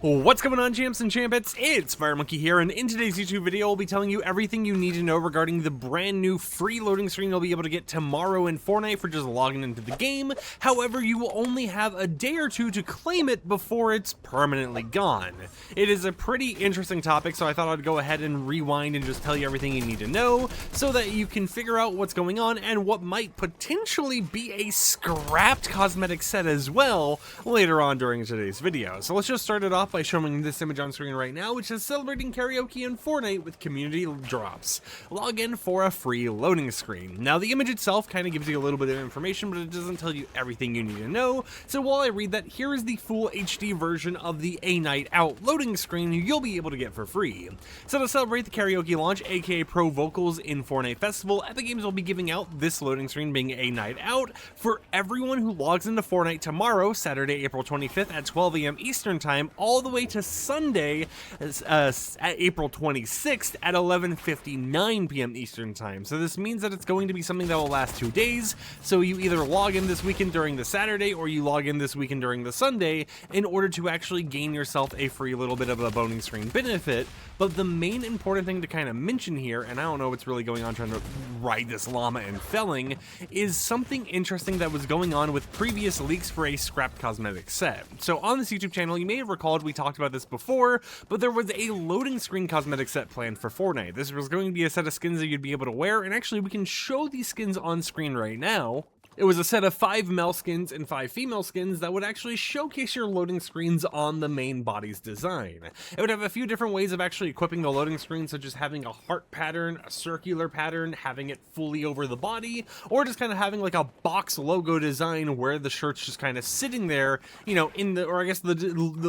What's going on, champs and champettes? It's FireMonkey here, and in today's YouTube video, I'll be telling you everything you need to know regarding the brand new free loading screen you'll be able to get tomorrow in Fortnite for just logging into the game. However, you will only have a day or two to claim it before it's permanently gone. It is a pretty interesting topic, so I thought I'd go ahead and rewind and just tell you everything you need to know so that you can figure out what's going on and what might potentially be a scrapped cosmetic set as well later on during today's video. So let's just start it off by showing this image on screen right now, which is celebrating karaoke in Fortnite with community drops. Log in for a free loading screen. Now, the image itself kind of gives you a little bit of information, but it doesn't tell you everything you need to know. So while I read that, here is the full HD version of the A Night Out loading screen you'll be able to get for free. So to celebrate the karaoke launch, aka Pro Vocals in Fortnite Festival, Epic Games will be giving out this loading screen being A Night Out for everyone who logs into Fortnite tomorrow, Saturday, April 25th at 12 AM Eastern Time, all the way to Sunday, at April 26th at 11:59 PM Eastern Time. So this means that it's going to be something that will last 2 days. So you either log in this weekend during the Saturday or you log in this weekend during the Sunday in order to actually gain yourself a free little bit of a loading screen benefit. But the main important thing to kind of mention here, and I don't know what's really going on trying to ride this llama and felling, is something interesting that was going on with previous leaks for a scrapped cosmetic set. So on this YouTube channel, you may have recalled we talked about this before, but there was a loading screen cosmetic set planned for Fortnite. This was going to be a set of skins that you'd be able to wear, and actually we can show these skins on screen right now. It was a set of 5 male skins and 5 female skins that would actually showcase your loading screens on the main body's design. It would have a few different ways of actually equipping the loading screen, such as having a heart pattern, a circular pattern, having it fully over the body, or just kind of having like a box logo design where the shirt's just kind of sitting there, you know, in the, or I guess the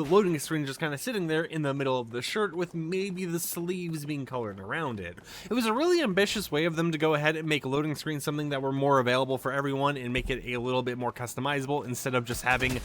loading screen just kind of sitting there in the middle of the shirt with maybe the sleeves being colored around it. It was a really ambitious way of them to go ahead and make loading screens something that were more available for everyone and make it a little bit more customizable instead of just having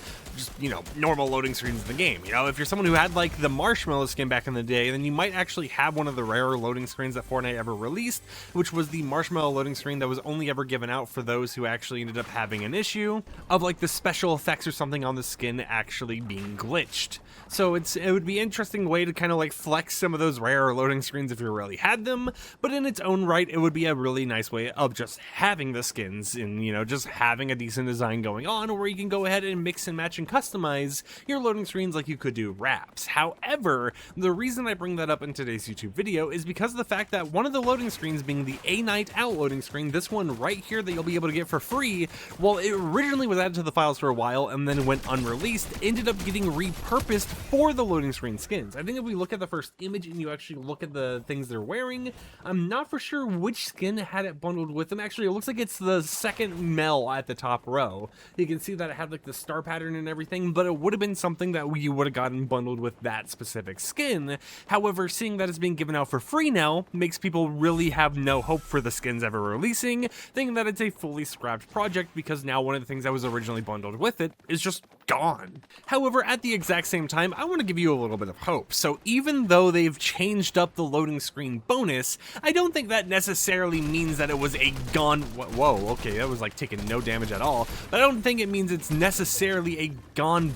you know, normal loading screens in the game. You know, if you're someone who had like the marshmallow skin back in the day, then you might actually have one of the rarer loading screens that Fortnite ever released, which was the marshmallow loading screen that was only ever given out for those who actually ended up having an issue of like the special effects or something on the skin actually being glitched. So it would be an interesting way to kind of like flex some of those rarer loading screens if you really had them, but in its own right, it would be a really nice way of just having the skins and, you know, just having a decent design going on where you can go ahead and mix and match and customize your loading screens like you could do wraps. However, the reason I bring that up in today's YouTube video is because of the fact that one of the loading screens being the A Night Out loading screen, this one right here that you'll be able to get for free, well, it originally was added to the files for a while and then went unreleased, ended up getting repurposed for the loading screen skins. I think if we look at the first image and you actually look at the things they're wearing, I'm not for sure which skin had it bundled with them. Actually, it looks like it's the second male at the top row. You can see that it had like the star pattern and everything, but it would have been something that you would have gotten bundled with that specific skin. However, seeing that it's being given out for free now makes people really have no hope for the skins ever releasing, thinking that it's a fully scrapped project because now one of the things that was originally bundled with it is just gone. However, at the exact same time, I want to give you a little bit of hope. So even though they've changed up the loading screen bonus, I don't think that necessarily means that it was a gone. Whoa, okay, that was like taking no damage at all. But I don't think it means it's necessarily a gone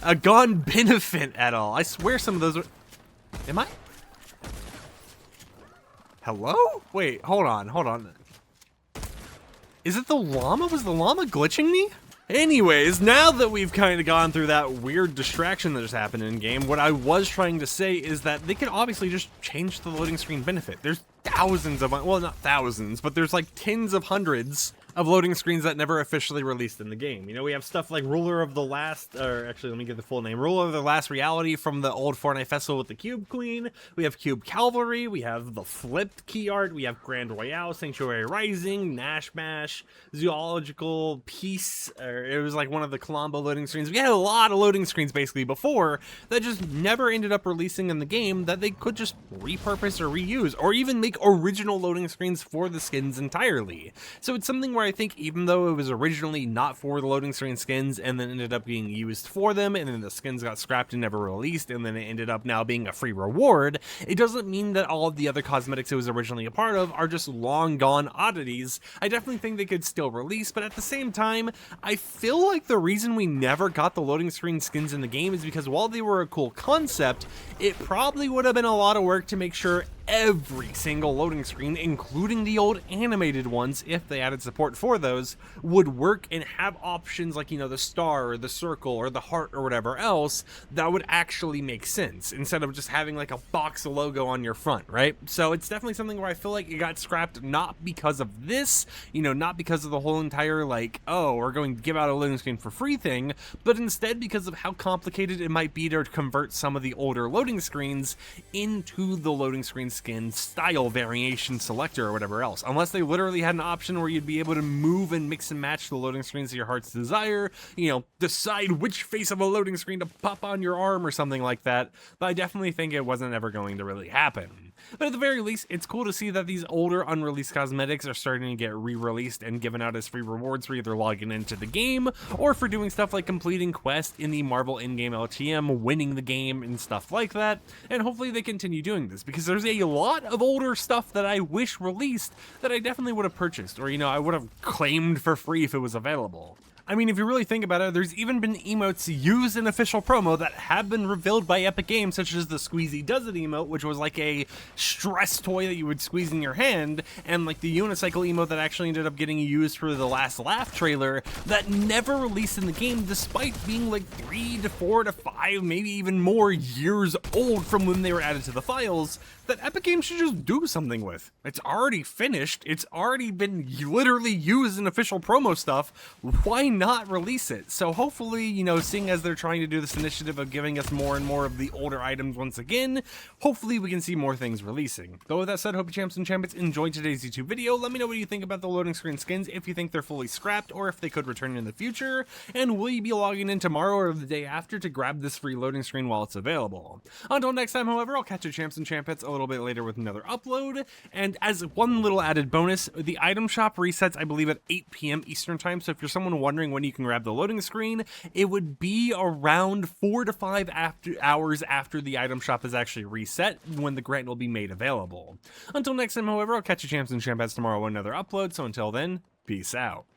a gone benefit at all. I swear some of those are. Am I? Hello? Wait, hold on. Is it the llama? Was the llama glitching me? Anyways, now that we've kind of gone through that weird distraction that just happened in game, what I was trying to say is that they could obviously just change the loading screen benefit. There's thousands of, well, not thousands, but there's like tens of hundreds of loading screens that never officially released in the game. You know, we have stuff like Ruler of the Last, or actually let me get the full name, Ruler of the Last Reality from the old Fortnite Festival with the Cube Queen. We have Cube Cavalry, we have the flipped key art, we have Grand Royale, Sanctuary Rising, Nash Bash, Zoological Peace, or it was like one of the Colombo loading screens. We had a lot of loading screens basically before that just never ended up releasing in the game that they could just repurpose or reuse, or even make original loading screens for the skins entirely. So it's something where where I think even though it was originally not for the loading screen skins and then ended up being used for them, and then the skins got scrapped and never released, and then it ended up now being a free reward, it doesn't mean that all of the other cosmetics it was originally a part of are just long gone oddities. I definitely think they could still release, but at the same time, I feel like the reason we never got the loading screen skins in the game is because while they were a cool concept, it probably would have been a lot of work to make sure every single loading screen, including the old animated ones, if they added support for those, would work and have options like, you know, the star or the circle or the heart or whatever else that would actually make sense instead of just having like a box logo on your front, right? So it's definitely something where I feel like it got scrapped not because of this, you know, not because of the whole entire like, oh, we're going to give out a loading screen for free thing, but instead because of how complicated it might be to convert some of the older loading screens into the loading screen skin style variation selector or whatever else, unless they literally had an option where you'd be able to move and mix and match the loading screens to your heart's desire, you know, decide which face of a loading screen to pop on your arm or something like that. But I definitely think it wasn't ever going to really happen. But at the very least, it's cool to see that these older unreleased cosmetics are starting to get re-released and given out as free rewards for either logging into the game or for doing stuff like completing quests in the Marvel in-game LTM, winning the game and stuff like that. And hopefully they continue doing this, because there's a lot of older stuff that I wish released that I definitely would have purchased, or, you know, I would have claimed for free if it was available. I mean, if you really think about it, there's even been emotes used in official promo that have been revealed by Epic Games, such as the Squeezy Does It emote, which was like a stress toy that you would squeeze in your hand, and like the unicycle emote that actually ended up getting used for the Last Laugh trailer that never released in the game, despite being like 3 to 4 to 5, maybe even more years old from when they were added to the files, that Epic Games should just do something with. It's already finished, it's already been literally used in official promo stuff, why not release it? So hopefully, you know, seeing as they're trying to do this initiative of giving us more and more of the older items once again, hopefully we can see more things releasing. Though with that said, hope you champs and champions enjoyed today's YouTube video. Let me know what you think about the loading screen skins, if you think they're fully scrapped or if they could return in the future, and will you be logging in tomorrow or the day after to grab this free loading screen while it's available? Until next time, however, I'll catch you champs and champions a little bit later with another upload, and as one little added bonus, the item shop resets, I believe, at 8 p.m. Eastern time, so if you're someone wondering when you can grab the loading screen, it would be around 4 to 5 hours after the item shop is actually reset when the grant will be made available. Until next time, however, I'll catch you champs and champions tomorrow with another upload, so until then, peace out.